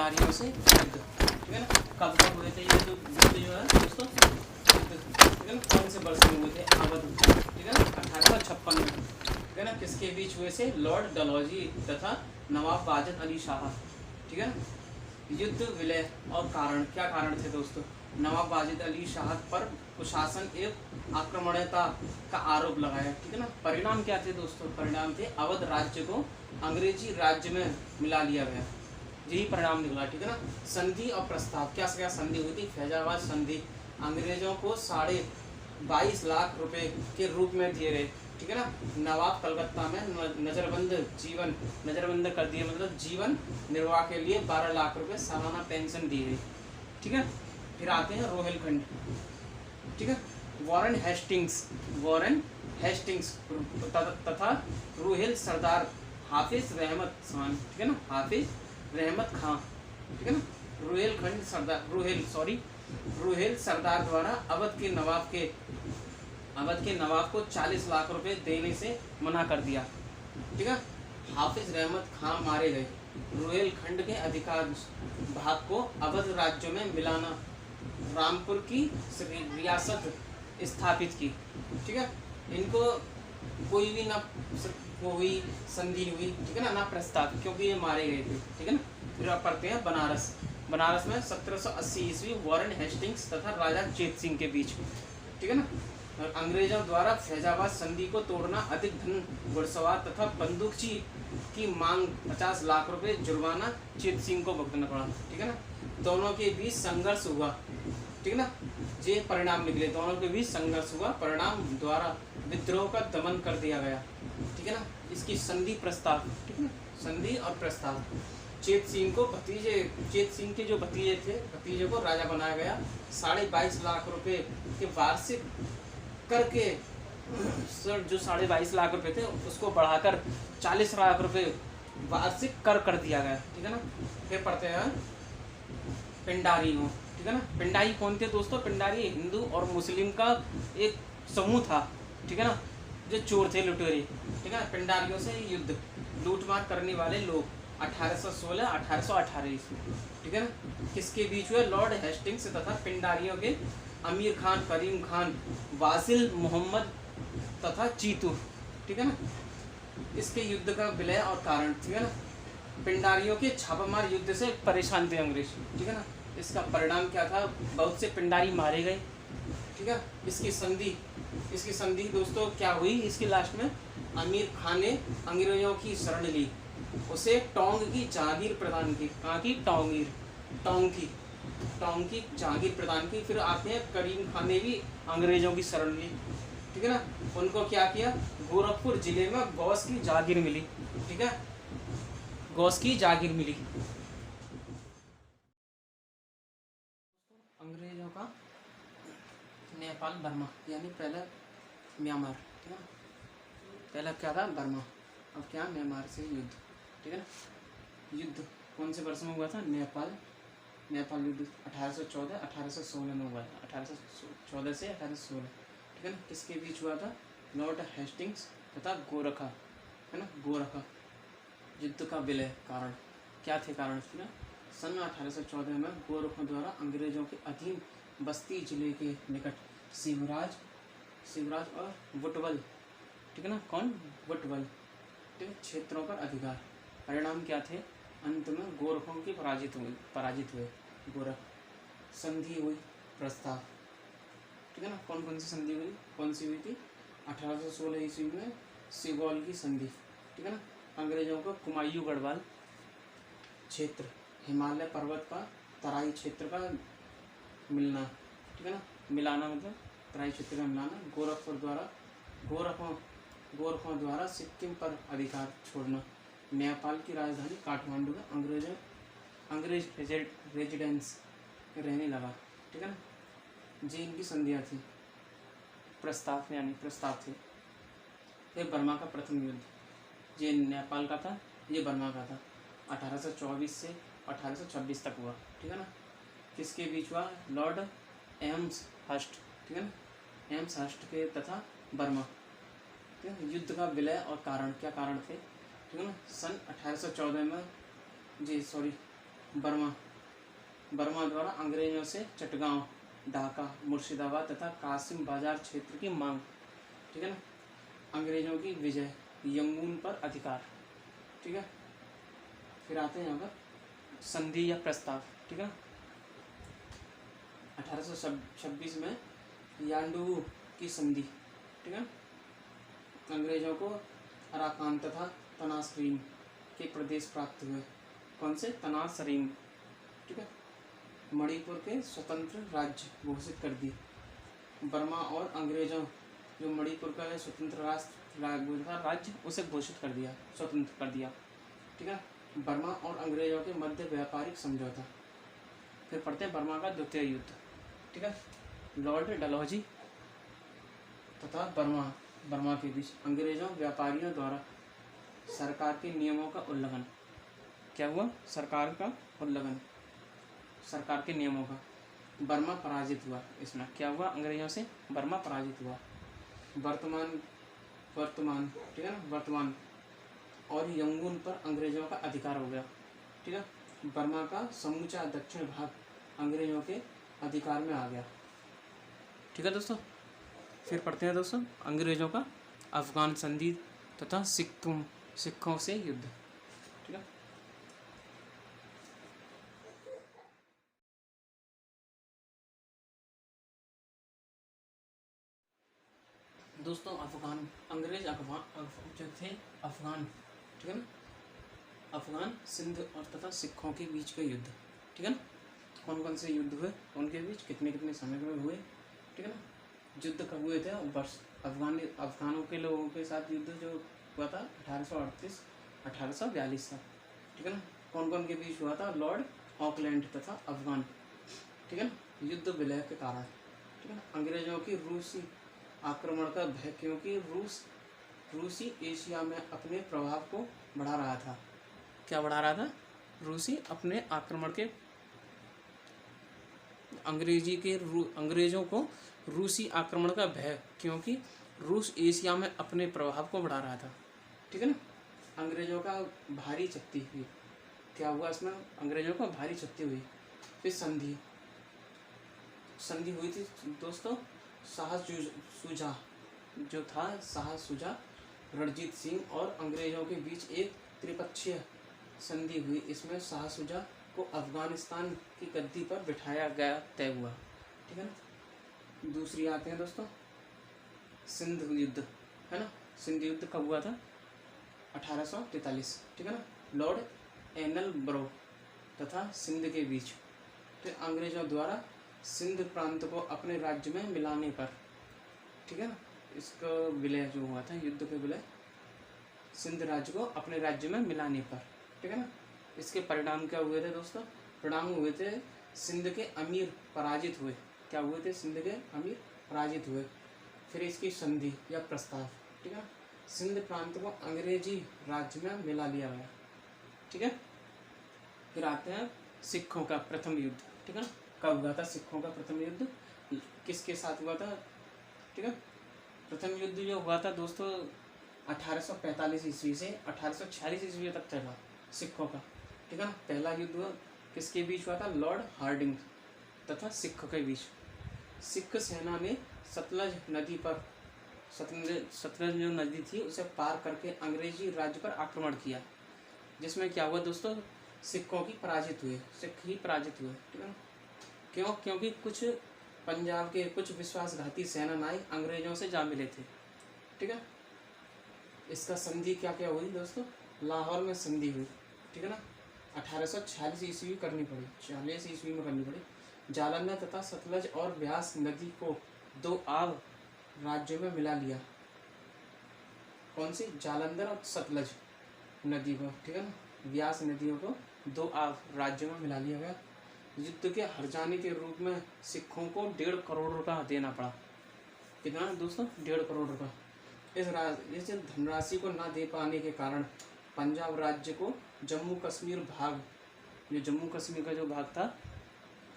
पिंडारियों से युद्ध, ठीक है ना। कब कब हुए थे ये युद्ध जो है दोस्तों, ठीक है ना। कौन से वर्ष में हुए थे, अवध, ठीक है ना, 1856 में, ठीक है ना। किसके बीच हुए थे, लॉर्ड डलहौजी तथा नवाब वाजिद अली शाह, ठीक है ना। युद्ध विलय और कारण, क्या कारण थे दोस्तों, नवाब वाजिद अली शाह पर कुशासन एवं आक्रमणता का आरोप लगाया, ठीक है ना। परिणाम क्या थे दोस्तों, परिणाम थे अवध राज्य को अंग्रेजी राज्य में मिला लिया गया, यही परिणाम निकला, ठीक है ना। संधि और प्रस्ताव, क्या क्या संधि हुई थी, फैजाबाद संधि, अंग्रेजों को 22.5 लाख रुपए के रूप में दिए गए, ठीक है ना। नवाब कलकत्ता में नजरबंद कर दिए, मतलब जीवन निर्वाह के लिए 12 लाख रुपए सालाना पेंशन दी गई, ठीक है। फिर आते हैं रोहिलखंड, ठीक है। वॉरेन हेस्टिंग्स तथा रूहेल सरदार हाफिज रहमत खान, ठीक है ना, हाफिज रहमत खां, ठीक है ना। रूहेल सरदार द्वारा अवध के नवाब को 40 लाख रुपए देने से मना कर दिया, ठीक है। हाफिज रहमत खां मारे गए। रुहेलखंड के अधिकांश भाग को अवध राज्य में मिलाना रामपुर की रियासत स्थापित की, ठीक है। इनको कोई भी ना कोई संधि हुई, ठीक है ना प्रस्ताव, क्योंकि ये मारे गए थे, ठीक है ना। फिर आप पढ़ते हैं बनारस में 1780 ईस्वी वॉरेन हेस्टिंग्स तथा राजा चेत सिंह के बीच, ठीक है ना। अंग्रेजों द्वारा फैजाबाद संधि को तोड़ना, अधिक धन घुड़सवार तथा बंदूकची की मांग, 50 लाख रुपए जुर्माना चेत सिंह को भुगतना पड़ा, ठीक है ना। दोनों के बीच संघर्ष हुआ, ठीक है ना। ये परिणाम निकले, दोनों के बीच संघर्ष हुआ, परिणाम द्वारा विद्रोह का दमन कर दिया गया, ठीक है ना। इसकी संधि प्रस्ताव, ठीक है ना, संधि और प्रस्ताव। चेत सिंह के जो भतीजे को राजा बनाया गया। 22.5 लाख रुपए के वार्षिक कर के जो 22.5 लाख रुपए थे उसको बढ़ाकर 40 लाख रुपए वार्षिक कर दिया गया, ठीक है ना। फिर पढ़ते हैं पिंडारी हो, ठीक है ना। पिंडारी कौन थे दोस्तों, पिंडारी हिंदू और मुस्लिम का एक समूह था, ठीक है ना, जो चोर थे, लुटेरे, ठीक है। पिंडारियों से युद्ध, लूटमार करने वाले लोग, 1816-1818 ईस्वी, ठीक है ना। किसके बीच हुए, लॉर्ड हेस्टिंग्स तथा पिंडारियों के अमीर खान, करीम खान, वासिल मोहम्मद तथा चीतू, ठीक है ना। इसके युद्ध का विलय और कारण, ठीक है ना। पिंडारियों के छापामार युद्ध से परेशान थे अंग्रेज, ठीक है ना। इसका परिणाम क्या था, बहुत से पिंडारी मारे गए, ठीक है। इसकी संधि दोस्तों क्या हुई, इसकी लास्ट में अमीर खान ने अंग्रेजों की शरण ली, उसे टोंग की जहांगीर प्रदान की, कहाँ की, टोंग की जहांगीर प्रदान की। फिर आते हैं करीम खान ने भी अंग्रेजों की शरण ली, ठीक है ना। उनको क्या किया, गोरखपुर जिले में गौस की जागीर मिली, ठीक है, गौस की जागीर मिली। अंग्रेजों का नेपाल बर्मा, यानी पहले म्यांमार, ठीक है ना। पहला क्या था, बर्मा, अब क्या, म्यांमार से युद्ध, ठीक है ना। युद्ध कौन से वर्ष में हुआ था, नेपाल युद्ध 1814-1816 में हुआ था, 1814 से 1816, ठीक है ना। किसके बीच हुआ था, लॉर्ड हेस्टिंग्स तथा गोरखा, है ना, गोरखा। युद्ध का विलय, कारण क्या थे, कारण ना, सन 1814 में गोरखों द्वारा अंग्रेजों के अधीन बस्ती जिले के निकट शिवराज और वुटवल, ठीक है ना, कौन, वुटवल, ठीक है, क्षेत्रों पर अधिकार। परिणाम क्या थे, अंत में गोरखों की पराजित हुए गोरख। संधि हुई, प्रस्ताव, ठीक है ना। कौन सी संधि हुई, कौन सी हुई थी, 1816 ईस्वी में सिगौल की संधि, ठीक है ना। अंग्रेजों को कुमायूं गढ़वाल क्षेत्र, हिमालय पर्वत का तराई क्षेत्र का मिलना, ठीक है ना, मिलाना मतलब तराई क्षेत्र का मिलाना। गोरखों द्वारा सिक्किम पर अधिकार छोड़ना। नेपाल की राजधानी काठमांडू में अंग्रेज रेजिडेंस रहने लगा, ठीक है ना। जी इनकी संधियाँ थी, प्रस्ताव यानी प्रस्ताव थे। ये बर्मा का प्रथम युद्ध, ये नेपाल का था, ये बर्मा का था, 1824 से 1826 तक हुआ, ठीक है ना। किसके बीच हुआ, लॉर्ड एम्सहर्स्ट, ठीक है ना, एम्सहर्स्ट के तथा बर्मा, ठीक है। युद्ध का विलय और कारण, क्या कारण थे, ठीक है ना। सन 1814 में बर्मा बर्मा द्वारा अंग्रेजों से चटगांव, ढाका, मुर्शिदाबाद तथा कासिम बाजार क्षेत्र की मांग। ठीक है ना। अंग्रेजों की विजय, यंगून पर अधिकार। ठीक है। फिर आते हैं यहाँ पर संधि या प्रस्ताव। ठीक है। 1826 में यांडू की संधि। ठीक है। अंग्रेजों को अराकान तथा तनासरीन के प्रदेश प्राप्त हुए। कौन से? तनासरीन। ठीक है। मणिपुर के स्वतंत्र राज्य घोषित कर दिए। बर्मा और अंग्रेजों जो मणिपुर का स्वतंत्र राज्य उसे घोषित कर दिया, स्वतंत्र कर दिया। ठीक है। बर्मा और अंग्रेजों के मध्य व्यापारिक समझौता। फिर पढ़ते हैं बर्मा का द्वितीय युद्ध। ठीक है। लॉर्ड डलहौजी तथा बर्मा के बीच अंग्रेजों व्यापारियों द्वारा सरकार के नियमों का उल्लंघन। क्या हुआ? सरकार का उल्लंघन, सरकार के नियमों का। बर्मा पराजित हुआ। इसमें क्या हुआ? अंग्रेजों से बर्मा पराजित हुआ। वर्तमान ठीक है ना, वर्तमान और यंगून पर अंग्रेजों का अधिकार हो गया। ठीक है। बर्मा का समूचा दक्षिण भाग अंग्रेजों के अधिकार में आ गया। ठीक है दोस्तों। फिर पढ़ते हैं दोस्तों अंग्रेजों का अफगान संधि तथा सिखों से युद्ध। ठीक है। दोस्तों अंग्रेज अफगान जो थे अफगान, ठीक है ना, अफगान, सिंध और तथा सिखों के बीच का युद्ध। ठीक है ना। कौन कौन से युद्ध हुए उनके बीच, कितने कितने समय में हुए। ठीक है ना। युद्ध कब हुए थे? वर्ष अफगानों के लोगों के साथ युद्ध जो हुआ था 1838 1842 था। ठीक है ना। कौन कौन के बीच हुआ था? लॉर्ड ऑकलैंड तथा अफगान। ठीक है ना। युद्ध विलय के कारण। ठीक है ना। अंग्रेजों की रूसी आक्रमण का भय, क्योंकि रूसी एशिया में अपने प्रभाव को बढ़ा रहा था। क्या बढ़ा रहा था? रूसी अपने आक्रमण के अंग्रेजों को रूसी आक्रमण का भय, क्योंकि रूस एशिया में अपने प्रभाव को बढ़ा रहा था। ठीक है ना। अंग्रेजों का भारी क्षति हुई। क्या हुआ इसमें? अंग्रेजों को भारी क्षति हुई। फिर संधि हुई थी दोस्तों। शाह शुजा, रणजीत सिंह और अंग्रेजों के बीच एक त्रिपक्षीय संधि हुई। इसमें शाह शुजा को अफगानिस्तान की गद्दी पर बिठाया गया तय हुआ। ठीक है ना। दूसरी आते हैं दोस्तों सिंध युद्ध, है ना। सिंध युद्ध कब हुआ था? 1843। ठीक है ना। लॉर्ड एनलबरो तथा सिंध के बीच। तो अंग्रेजों द्वारा सिंध प्रांत को अपने राज्य में मिलाने पर, ठीक है ना, इसका विलय जो हुआ था, युद्ध के विलय, सिंध राज्य को अपने राज्य में मिलाने पर। ठीक है ना। इसके परिणाम क्या हुए थे दोस्तों? परिणाम हुए थे सिंध के अमीर पराजित हुए। क्या हुए थे? सिंध के अमीर पराजित हुए। फिर इसकी संधि या प्रस्ताव। ठीक है। सिंध प्रांत को अंग्रेजी राज्य में मिला लिया गया। ठीक है। फिर आते हैं सिखों का प्रथम युद्ध। ठीक है ना। कब हुआ था सिखों का प्रथम युद्ध? किसके साथ हुआ था? ठीक है। प्रथम युद्ध जो हुआ था दोस्तों 1845 ईस्वी से 1846 ईस्वी तक चला सिखों का। ठीक है ना। पहला युद्ध किसके बीच हुआ था? लॉर्ड हार्डिंग तथा सिख के बीच। सिख सेना ने सतलज नदी पर, सतलज जो नदी थी उसे पार करके अंग्रेजी राज्य पर आक्रमण किया, जिसमें क्या हुआ दोस्तों? सिखों की पराजित हुए, सिख ही पराजित हुए। ठीक है ना। क्यों? क्योंकि कुछ पंजाब के कुछ विश्वासघाती सेनानायक अंग्रेजों से जा मिले थे। ठीक है। इसका संधि क्या क्या हुई दोस्तों? लाहौर में संधि हुई। ठीक है ना। 1846 ईस्वी करनी पड़ी, 40 ईस्वी में करनी पड़ी। जालंधर तथा सतलज और ब्यास नदी को दो आब राज्यों में मिला लिया। कौन सी? जालंधर और सतलज नदी को, ठीक है ना, ब्यास नदियों को दो आब राज्यों में मिला लिया गया। युद्ध के हर्जाने के रूप में सिखों को 1.5 करोड़ रुपया देना पड़ा। कितना दोस्तों? 1.5 करोड़ रुपया। इस धनराशि को न दे पाने के कारण पंजाब राज्य को जम्मू कश्मीर भाग, जो जम्मू कश्मीर का जो भाग था,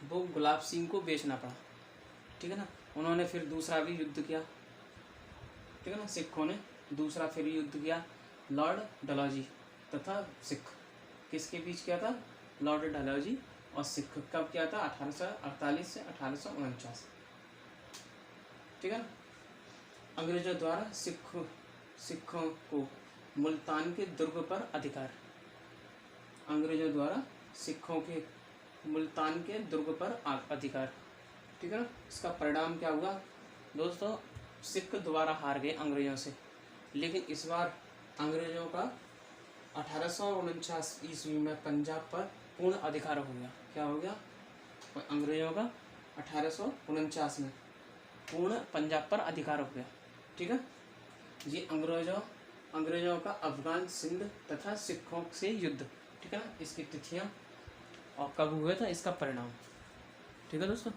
वो गुलाब सिंह को बेचना पड़ा। ठीक है ना। उन्होंने फिर दूसरा भी युद्ध किया। ठीक है ना। सिखों ने दूसरा फिर युद्ध किया लॉर्ड डलहौजी तथा सिख। किसके बीच किया था? लॉर्ड डलहौजी और सिख। कब किया था? 1848 से 1849। ठीक है। अंग्रेजों द्वारा सिखों को मुल्तान के दुर्ग पर अधिकार। अंग्रेजों द्वारा सिखों के मुल्तान के दुर्ग पर अधिकार। ठीक है ना। इसका परिणाम क्या हुआ दोस्तों? सिख दोबारा हार गए अंग्रेजों से, लेकिन इस बार अंग्रेजों का 1849 ईस्वी में पंजाब पर पूर्ण अधिकार हो गया। क्या हो गया? अंग्रेजों का 1849 में पूर्ण पंजाब पर अधिकार हो गया। ठीक है। ये अंग्रेजों का अफगान, सिंध तथा सिखों से युद्ध। ठीक है ना। इसकी तिथियां और कब हुए था, इसका परिणाम। ठीक है दोस्तों।